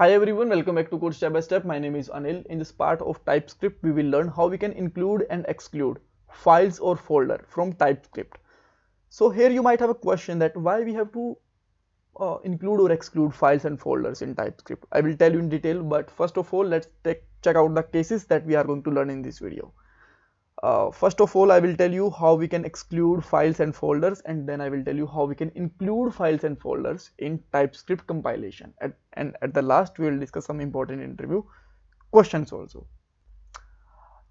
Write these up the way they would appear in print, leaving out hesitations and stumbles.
Hi everyone, welcome back to Code Step by Step. My name is Anil. In this part of TypeScript, we will learn how we can include and exclude files or folder from TypeScript. So here you might have a question that why we have to include or exclude files and folders in TypeScript. I will tell you in detail, but first of all, let's check out the cases that we are going to learn in this video. First of all, I will tell you how we can exclude files and folders, and then I will tell you how we can include files and folders in TypeScript compilation. And at the last, we will discuss some important interview questions also.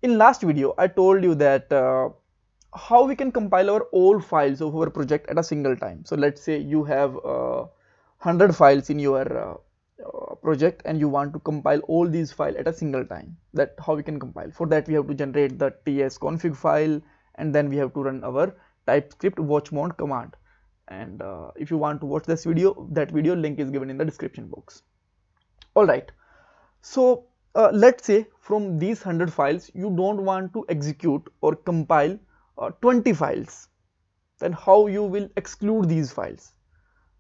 In last video, I told you that how we can compile our all files of our project at a single time. So let's say you have 100 files in your project and you want to compile all these files at a single time. That how we can compile. For that we have to generate the tsconfig file, and then we have to run our TypeScript watchmon command. And if you want to watch this video, that video link is given in the description box. All right. So let's say from these 100 files you don't want to execute or compile 20 files. Then how you will exclude these files?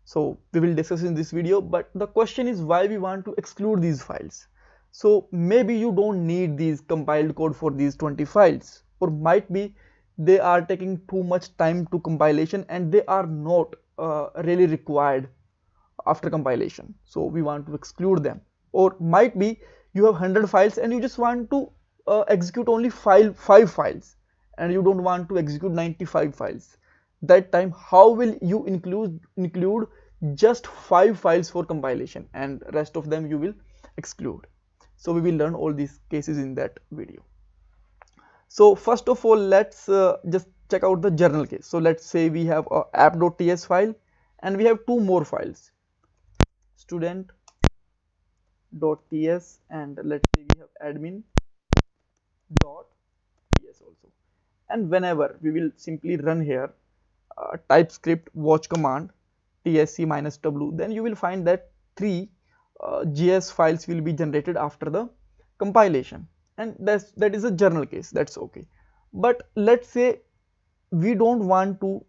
So we will discuss in this video, but the question is why we want to exclude these files. So maybe you don't need these compiled code for these 20 files, or might be they are taking too much time to compilation and they are not really required after compilation. So we want to exclude them. Or might be you have 100 files and you just want to execute only five files and you don't want to execute 95 files. That time how will you include just 5 files for compilation and rest of them you will exclude? So we will learn all these cases in that video. So first of all, let's just check out the journal case. So let's say we have a app.ts file and we have two more files, student.ts, and let's say we have admin.ts also. And whenever we will simply run here TypeScript watch command tsc-w, then you will find that three JS files will be generated after the compilation, and that is a journal case. That's okay. But let's say we don't want to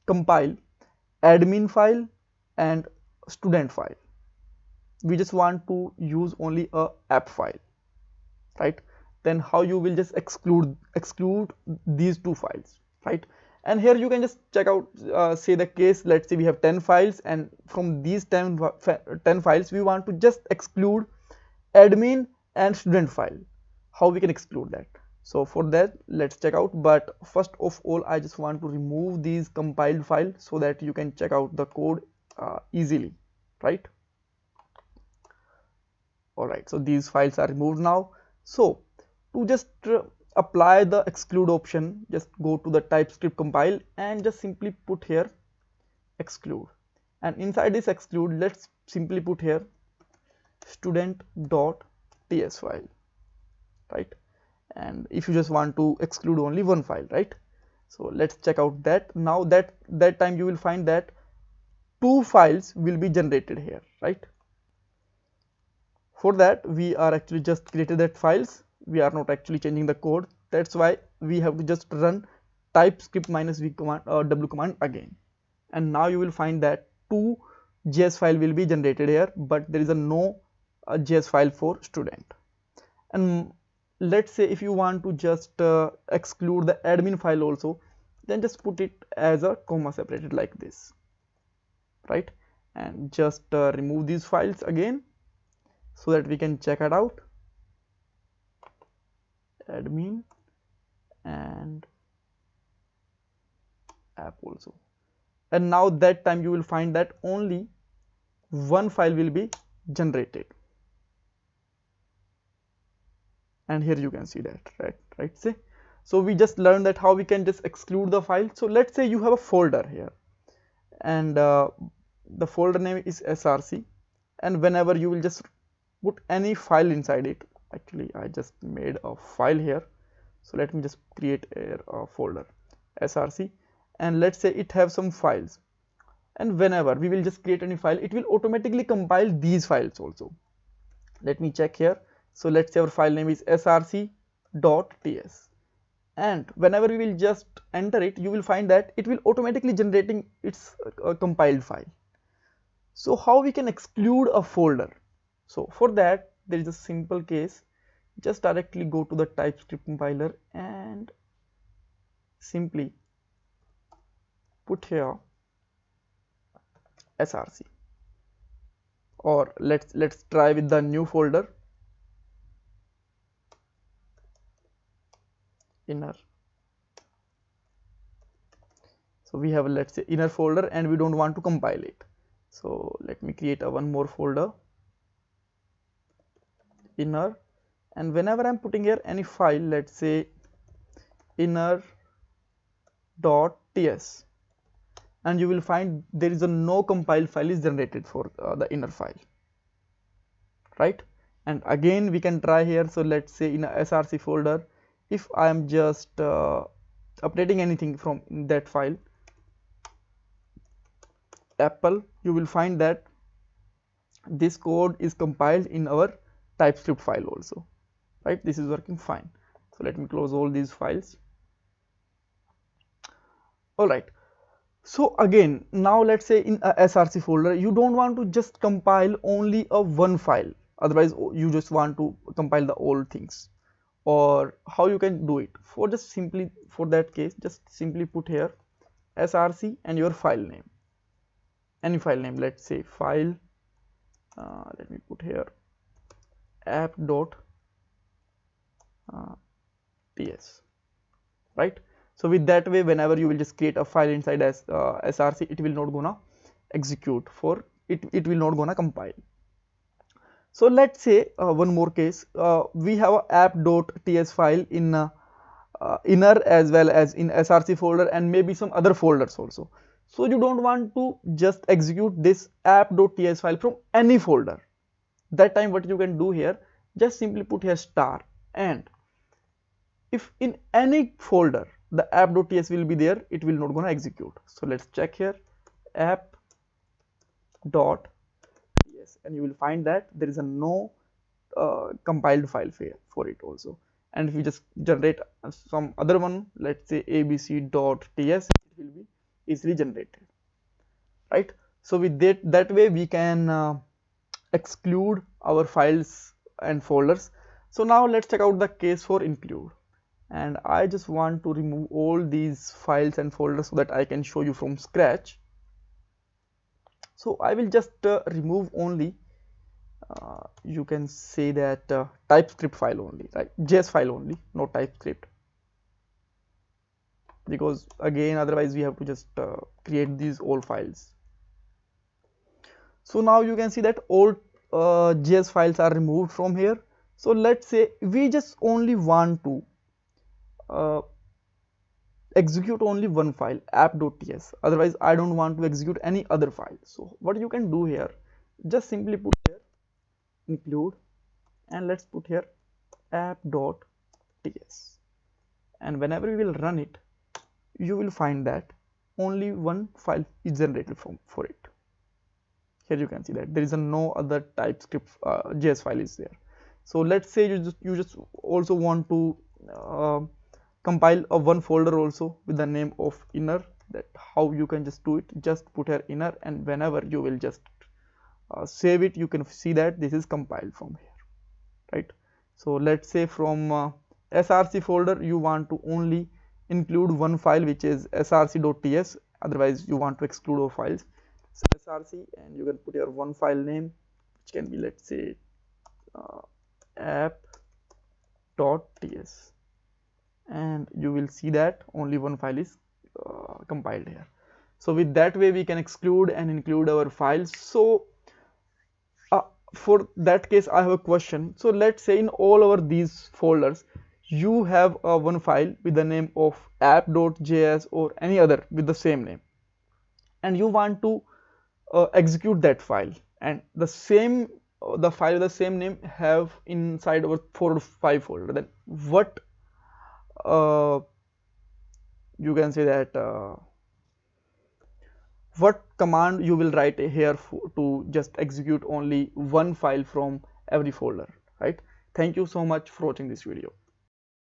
compile admin file and student file. We just want to use only a app file, right? Then how you will just exclude these two files, right? And here you can just check out say the case. Let's say we have 10 files, and from these 10 files we want to just exclude admin and student file. How we can exclude that? So for that, let's check out. But first of all, I just want to remove these compiled files so that you can check out the code easily, right? All right, so these files are removed now. So to just apply the exclude option, just go to the TypeScript compile and just simply put here exclude, and inside this exclude, let's simply put here student.ts file, right? And if you just want to exclude only one file, right? So let's check out that. Now that time you will find that two files will be generated here, right? For that we are actually just created that files. We are not actually changing the code. That's why we have to just run TypeScript -v command or w command again, and now you will find that two JS file will be generated here, but there is a no JS file for student. And let's say if you want to just exclude the admin file also, then just put it as a comma separated like this, right? And just remove these files again so that we can check it out, admin and app also. And now that time you will find that only one file will be generated, and here you can see that, right? Say, so we just learned that how we can just exclude the file. So let's say you have a folder here, and the folder name is src, and whenever you will just put any file inside it. Actually I just made a file here, so let me just create a folder src, and let's say it have some files, and whenever we will just create any file, it will automatically compile these files also. Let me check here. So let's say our file name is src.ts, and whenever we will just enter it, you will find that it will automatically generating its compiled file. So how we can exclude a folder? So for that there is a simple case. Just directly go to the TypeScript compiler and simply put here src, or let's try with the new folder, inner. So we have, let's say, inner folder, and we don't want to compile it. So let me create a one more folder, inner, and whenever I'm putting here any file, let's say inner.ts, and you will find there is a no compiled file is generated for the inner file, right? And again we can try here. So let's say in a src folder, if I am just updating anything from that file, apple, you will find that this code is compiled in our TypeScript file also, right? This is working fine. So let me close all these files. All right. So again, now let's say in a src folder, you don't want to just compile only a one file, otherwise you just want to compile the all things. Or how you can do it? For just simply, for that case, just simply put here src and your file name, any file name, let's say file, let me put here app.ts, right? So with that way, whenever you will just create a file inside src, it will not gonna execute, for it will not gonna compile. So let's say one more case, we have a app.ts file in inner as well as in src folder, and maybe some other folders also. So you don't want to just execute this app.ts file from any folder. That time what you can do here, just simply put here star, and if in any folder the app.ts will be there, it will not gonna execute. So let's check here app.ts, and you will find that there is a no compiled file for it also. And if you just generate some other one, let's say abc.ts, it will be easily generated, right? So with that way we can exclude our files and folders. So now let's check out the case for include, and I just want to remove all these files and folders so that I can show you from scratch. So I will just remove only you can say that TypeScript file only, right? JS file only, no TypeScript, because again otherwise we have to just create these all files. So now you can see that all JS files are removed from here. So let's say we just only want to execute only one file, app.ts, otherwise I don't want to execute any other file. So what you can do here, just simply put here include, and let's put here app.ts, and whenever we will run it, you will find that only one file is generated for it. Here you can see that there is no other TypeScript JS file is there. So let's say you just also want to compile a one folder also with the name of inner. That how you can just do it, just put here inner, and whenever you will just save it, you can see that this is compiled from here, right? So let's say from src folder you want to only include one file, which is src.ts, otherwise you want to exclude all files. So src, and you can put your one file name, which can be, let's say, app.ts, and you will see that only one file is compiled here. So with that way we can exclude and include our files. So for that case I have a question. So let's say in all over these folders you have one file with the name of app.js or any other with the same name, and you want to execute that file, and the same the file with the same name have inside our 4 or 5 folder. Then what you can say that what command you will write here to just execute only one file from every folder, right? Thank you so much for watching this video.